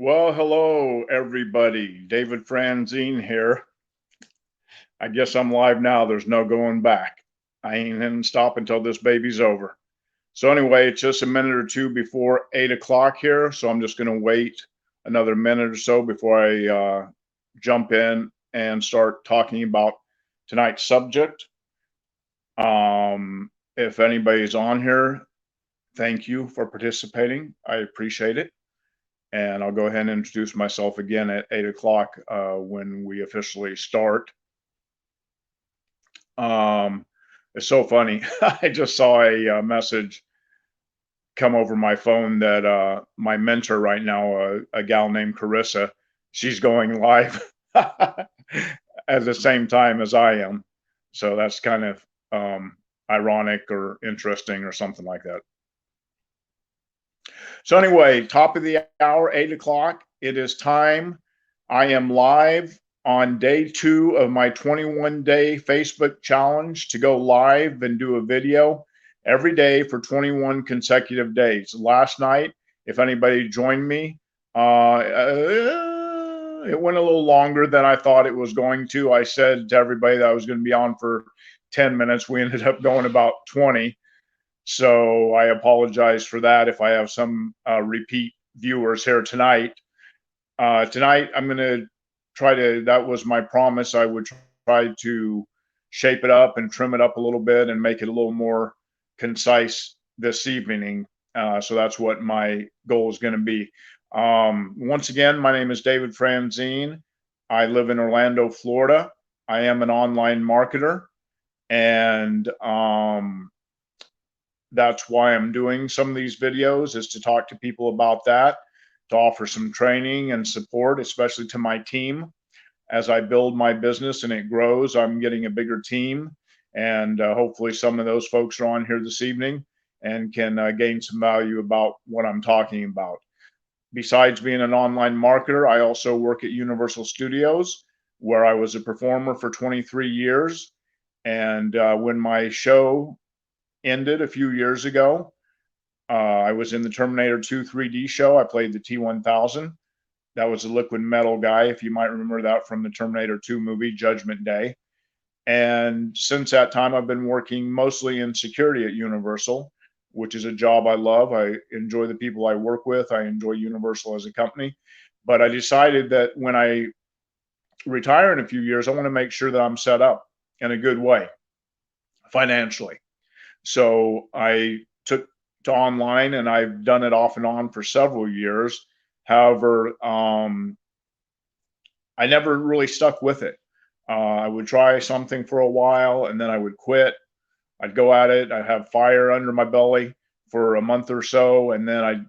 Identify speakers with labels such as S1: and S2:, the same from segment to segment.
S1: Well, hello, everybody. David Franzine here. I guess I'm live now. There's no going back. I ain't gonna stop until this baby's over. So anyway, it's just a minute or two before 8 o'clock here. So I'm just gonna wait another minute or so before I jump in and start talking about tonight's subject. If anybody's on here, thank you for participating. I appreciate it. And I'll go ahead and introduce myself again at 8 o'clock when we officially start. Um, it's so funny. I just saw a message come over my phone that my mentor right now, a gal named Carissa, she's going live at the same time as I am. So that's kind of ironic or interesting or something like that. So anyway, top of the hour, 8 o'clock. It is time. I am live on day 2 of my 21-day Facebook challenge to go live and do a video every day for 21 consecutive days. Last night, if anybody joined me, it went a little longer than I thought it was going to. I said to everybody that I was going to be on for 10 minutes. We ended up going about 20. So I apologize for that if I have some repeat viewers here tonight. Tonight, I'm going to try to, that was my promise. I would try to shape it up and trim it up a little bit and make it a little more concise this evening. So that's what my goal is going to be. Once again, my name is David Franzine. I live in Orlando, Florida. I am an online marketer, and that's why I'm doing some of these videos, is to talk to people about that, to offer some training and support, especially to my team. As I build my business and it grows, I'm getting a bigger team, and hopefully some of those folks are on here this evening and can gain some value about what I'm talking about. Besides being an online marketer, I also work at Universal Studios, where I was a performer for 23 years. And when my show ended a few years ago, I was in the Terminator 2 3D show. I played the T-1000. That was a liquid metal guy, if you might remember that from the Terminator 2 movie, Judgment Day. And since that time, I've been working mostly in security at Universal, which is a job I love. I enjoy the people I work with. I enjoy Universal as a company. But I decided that when I retire in a few years, I want to make sure that I'm set up in a good way financially. So I took to online, and I've done it off and on for several years. However, I never really stuck with it. I would try something for a while and then I would quit. I'd go at it. I'd have fire under my belly for a month or so, and then I'd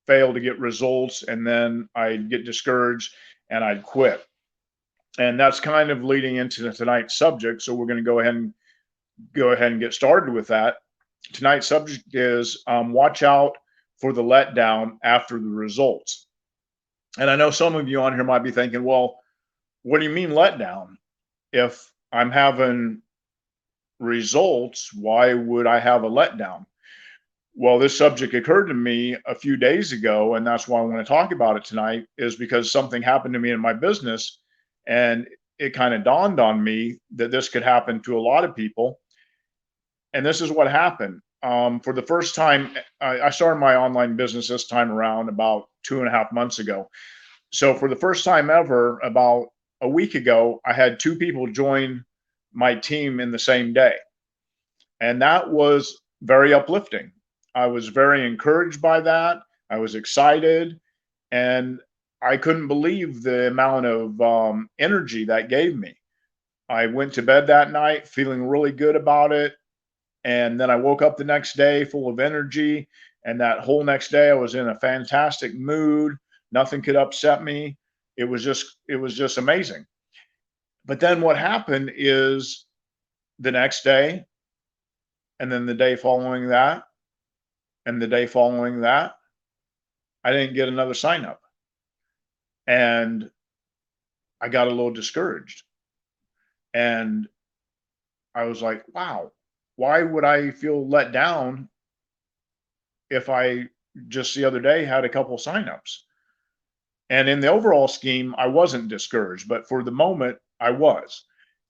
S1: fail to get results, and then I'd get discouraged and I'd quit. And that's kind of leading into tonight's subject. So we're going to go ahead and get started with that. Tonight's subject is watch out for the letdown after the results. And I know some of you on here might be thinking, well, what do you mean letdown? If I'm having results, why would I have a letdown? Well, this subject occurred to me a few days ago, and that's why I want to talk about it tonight, is because something happened to me in my business, and it kind of dawned on me that this could happen to a lot of people. And this is what happened. For the first time, I started my online business this time around about 2.5 months ago. So for the first time ever, about a week ago, I had 2 people join my team in the same day. And that was very uplifting. I was very encouraged by that. I was excited, and I couldn't believe the amount of energy that gave me. I went to bed that night feeling really good about it. And then I woke up the next day full of energy. And that whole next day, I was in a fantastic mood. Nothing could upset me. It was just amazing. But then what happened is the next day, and then the day following that, and the day following that, I didn't get another sign up. And I got a little discouraged. And I was like, wow, why would I feel let down if I just the other day had a couple signups? And in the overall scheme, I wasn't discouraged, but for the moment, I was.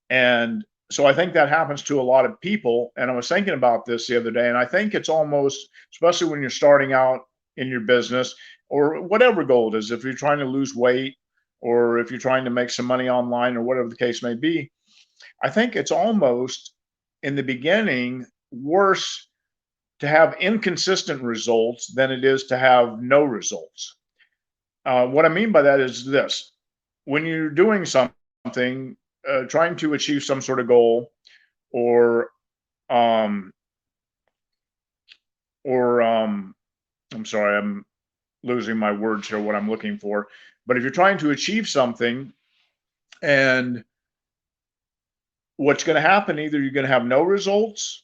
S1: And so I think that happens to a lot of people. And I was thinking about this the other day, and I think it's almost, especially when you're starting out in your business or whatever goal it is, if you're trying to lose weight or if you're trying to make some money online or whatever the case may be, I think it's almost in the beginning worse to have inconsistent results than it is to have no results. What I mean by that is this: when you're doing something, trying to achieve some sort of goal, or um, or I'm sorry, I'm losing my words here. What I'm looking for, but if you're trying to achieve something, and what's going to happen, either you're going to have no results,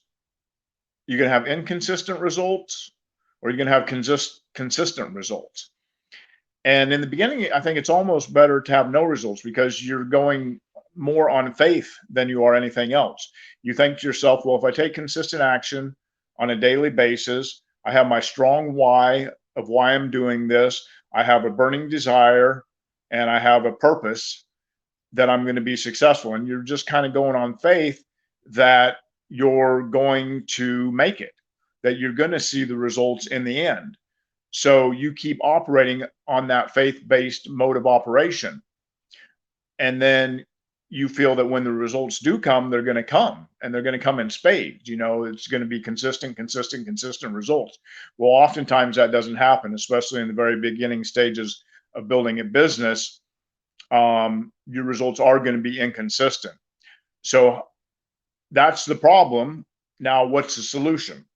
S1: you're going to have inconsistent results, or you're going to have consistent results. And in the beginning, I think it's almost better to have no results because you're going more on faith than you are anything else. You think to yourself, well, if I take consistent action on a daily basis, I have my strong why of why I'm doing this, I have a burning desire, and I have a purpose that I'm going to be successful. And you're just kind of going on faith that you're going to make it, that you're going to see the results in the end. So you keep operating on that faith-based mode of operation. And then you feel that when the results do come, they're going to come and they're going to come in spades. It's going to be consistent results. Well, oftentimes that doesn't happen, especially in the very beginning stages of building a business. Your results are going to be inconsistent. So that's the problem. Now, what's the solution?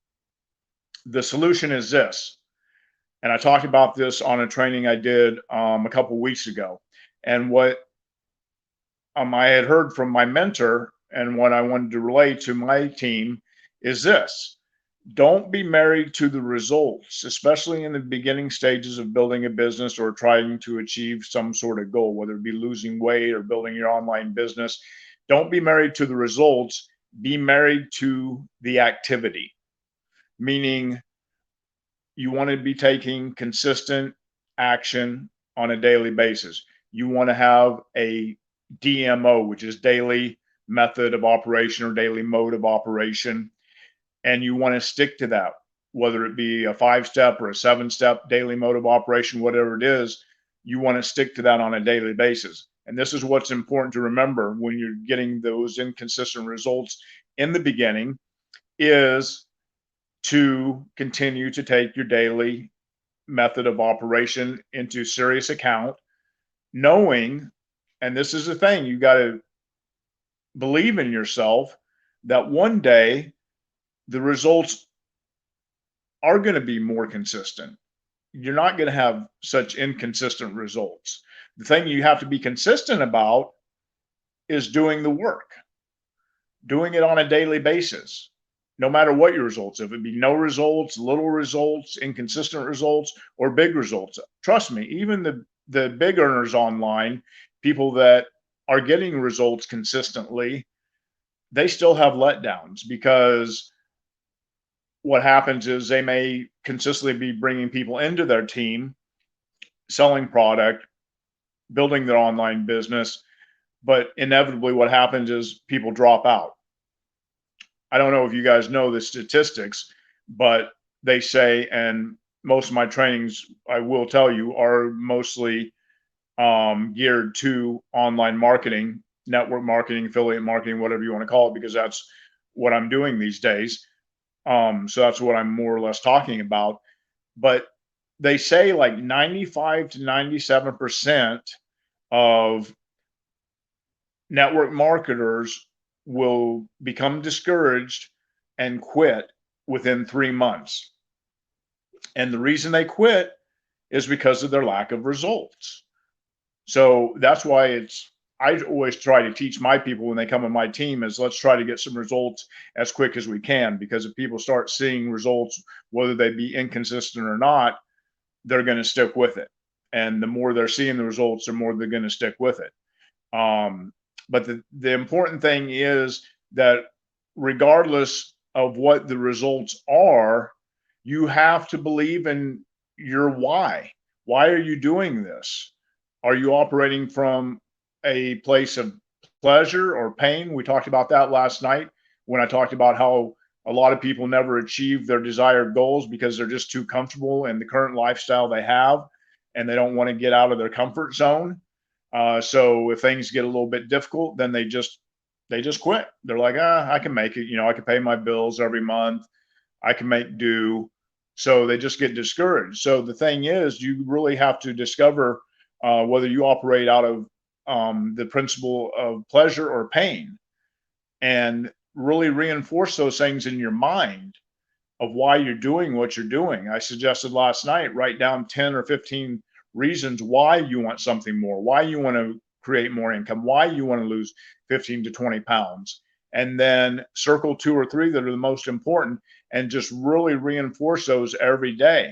S1: The solution is this. And I talked about this on a training I did a couple weeks ago. And what I had heard from my mentor and what I wanted to relay to my team is this: don't be married to the results, especially in the beginning stages of building a business or trying to achieve some sort of goal, whether it be losing weight or building your online business. Don't be married to the results, be married to the activity, meaning you want to be taking consistent action on a daily basis. You want to have a DMO, which is daily method of operation or daily mode of operation, and you want to stick to that, whether it be a 5-step or a 7-step daily mode of operation, whatever it is, you want to stick to that on a daily basis. And this is what's important to remember when you're getting those inconsistent results in the beginning, is to continue to take your daily method of operation into serious account, knowing, and this is the thing, you got to believe in yourself, that one day the results are going to be more consistent. You're not going to have such inconsistent results. The thing you have to be consistent about is doing the work, doing it on a daily basis, no matter what your results, if it be no results, little results, inconsistent results, or big results. Trust me, even the big earners online, people that are getting results consistently, they still have letdowns, because what happens is they may consistently be bringing people into their team, selling product, building their online business, but inevitably what happens is people drop out. I don't know if you guys know the statistics, but they say, and most of my trainings, I will tell you, are mostly geared to online marketing, network marketing, affiliate marketing, whatever you want to call it, because that's what I'm doing these days. So that's what I'm more or less talking about. But they say like 95 to 97% of network marketers will become discouraged and quit within 3 months. And the reason they quit is because of their lack of results. So that's why I always try to teach my people when they come on my team is, let's try to get some results as quick as we can, because if people start seeing results, whether they be inconsistent or not, they're going to stick with it. And the more they're seeing the results, the more they're going to stick with it. But the important thing is that regardless of what the results are, you have to believe in your why. Why are you doing this? Are you operating from a place of pleasure or pain? We talked about that last night when I talked about how a lot of people never achieve their desired goals because they're just too comfortable in the current lifestyle they have, and they don't want to get out of their comfort zone. So if things get a little bit difficult, then they just quit. They're like, I can make it. I can pay my bills every month. I can make do. So they just get discouraged. So the thing is, you really have to discover whether you operate out of the principle of pleasure or pain, and really reinforce those things in your mind of why you're doing what you're doing. I suggested last night, write down 10 or 15 reasons why you want something more, why you want to create more income, why you want to lose 15 to 20 pounds. And then circle 2 or 3 that are the most important and just really reinforce those every day.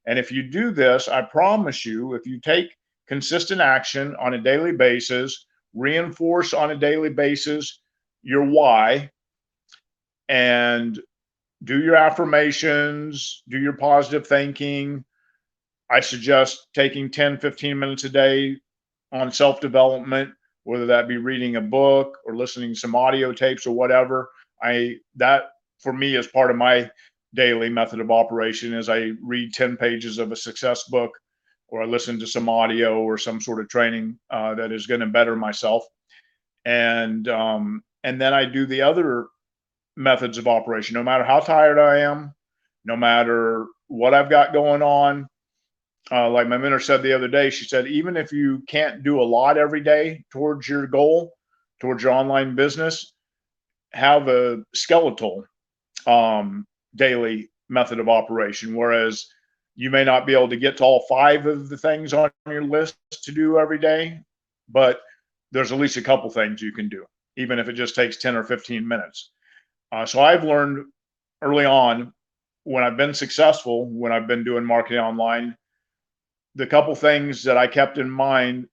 S1: And if you do this, I promise you, if you take consistent action on a daily basis, reinforce on a daily basis your why, and do your affirmations, do your positive thinking. I suggest taking 10, 15 minutes a day on self development, whether that be reading a book or listening to some audio tapes or whatever. That for me is part of my daily method of operation is I read 10 pages of a success book, or I listen to some audio or some sort of training that is going to better myself. And then I do the other methods of operation, no matter how tired I am, no matter what I've got going on. Like my mentor said the other day, she said, even if you can't do a lot every day towards your goal, towards your online business, have a skeletal daily method of operation. Whereas you may not be able to get to all 5 of the things on your list to do every day, but there's at least a couple things you can do, even if it just takes 10 or 15 minutes. So I've learned early on when I've been successful, when I've been doing marketing online, the couple things that I kept in mind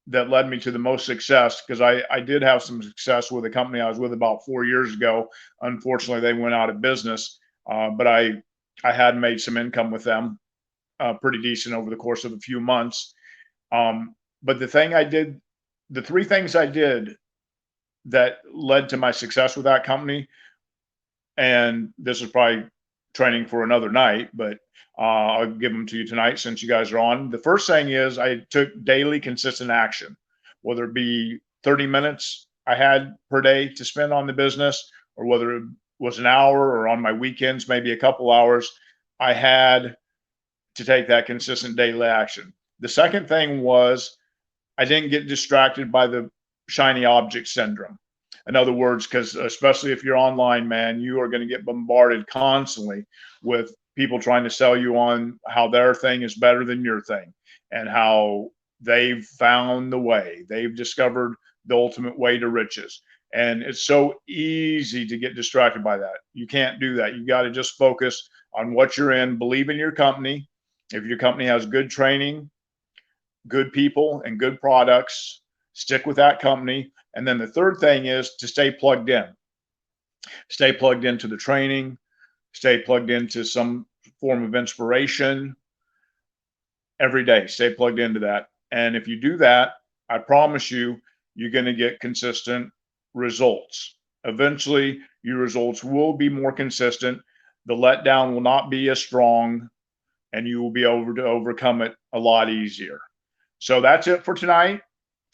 S1: that led me to the most success, because I did have some success with a company I was with about 4 years ago. Unfortunately, they went out of business, but I had made some income with them, pretty decent over the course of a few months. But the 3 things I did that led to my success with that company, and this is probably training for another night, but I'll give them to you tonight since you guys are on. The first thing is I took daily consistent action, whether it be 30 minutes I had per day to spend on the business, or whether it was an hour, or on my weekends, maybe a couple hours, I had to take that consistent daily action. The second thing was I didn't get distracted by the shiny object syndrome. In other words, because especially if you're online, man, you are going to get bombarded constantly with people trying to sell you on how their thing is better than your thing, and how they've found the way, they've discovered the ultimate way to riches. And it's so easy to get distracted by that. You can't do that. You got to just focus on what you're in, believe in your company. If your company has good training, good people, and good products, stick with that company. And then the third thing is to stay plugged in. Stay plugged into the training, stay plugged into some form of inspiration every day. Stay plugged into that. And if you do that, I promise you, you're going to get consistent results. Eventually, your results will be more consistent. The letdown will not be as strong, and you will be able to overcome it a lot easier. So that's it for tonight.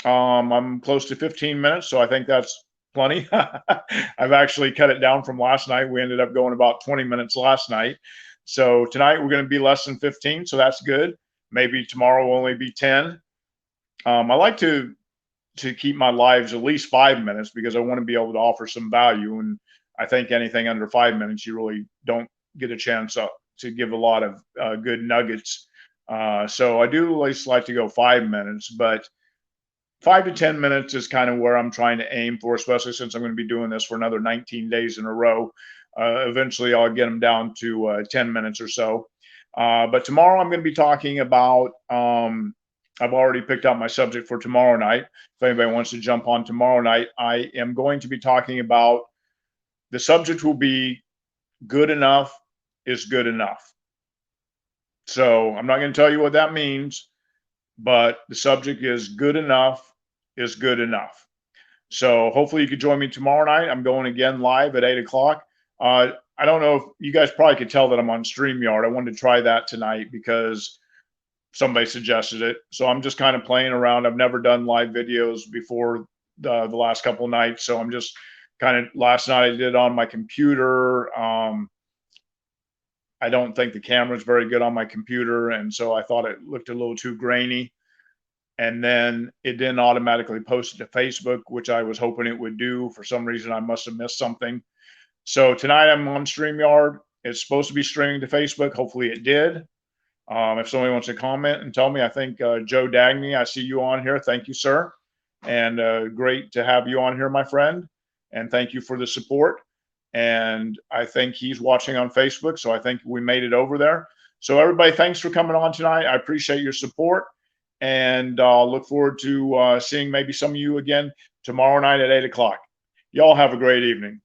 S1: I'm close to 15 minutes, so I think that's plenty. I've actually cut it down from last night. We ended up going about 20 minutes last night. So tonight we're going to be less than 15, so that's good. Maybe tomorrow will only be 10. I like to keep my lives at least 5 minutes, because I want to be able to offer some value. And I think anything under 5 minutes, you really don't get a chance to give a lot of good nuggets. So I do at least like to go 5 minutes, but 5 to 10 minutes is kind of where I'm trying to aim for, especially since I'm going to be doing this for another 19 days in a row. Eventually, I'll get them down to 10 minutes or so. But tomorrow, I'm going to be talking about. I've already picked out my subject for tomorrow night. If anybody wants to jump on tomorrow night, I am going to be talking about, the subject will be good enough is good enough. So I'm not going to tell you what that means, but the subject is good enough is good enough. So hopefully you could join me tomorrow night. I'm going again live at 8 o'clock. I don't know if you guys probably could tell that I'm on StreamYard. I wanted to try that tonight because somebody suggested it. So I'm just kind of playing around. I've never done live videos before the last couple of nights. So I'm just kind of, last night I did it on my computer. I don't think the camera's very good on my computer. And so I thought it looked a little too grainy. And then it didn't automatically post it to Facebook, which I was hoping it would do. For some reason, I must have missed something. So tonight I'm on StreamYard. It's supposed to be streaming to Facebook. Hopefully it did. If somebody wants to comment and tell me, I think Joe Dagny, I see you on here. Thank you, sir. And great to have you on here, my friend. And thank you for the support. And I think he's watching on Facebook. So I think we made it over there. So everybody, thanks for coming on tonight. I appreciate your support. And look forward to seeing maybe some of you again tomorrow night at 8 o'clock. Y'all have a great evening.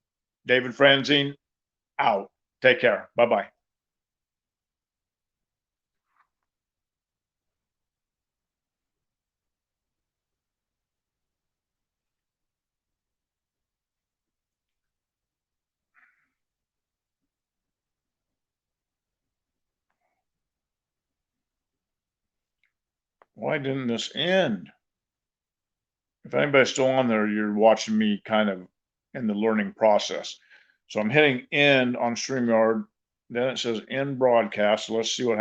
S1: David Franzine, out. Take care. Bye-bye. Why didn't this end? If anybody's still on there, you're watching me kind of in the learning process. So I'm hitting end on StreamYard. Then it says end broadcast. So let's see what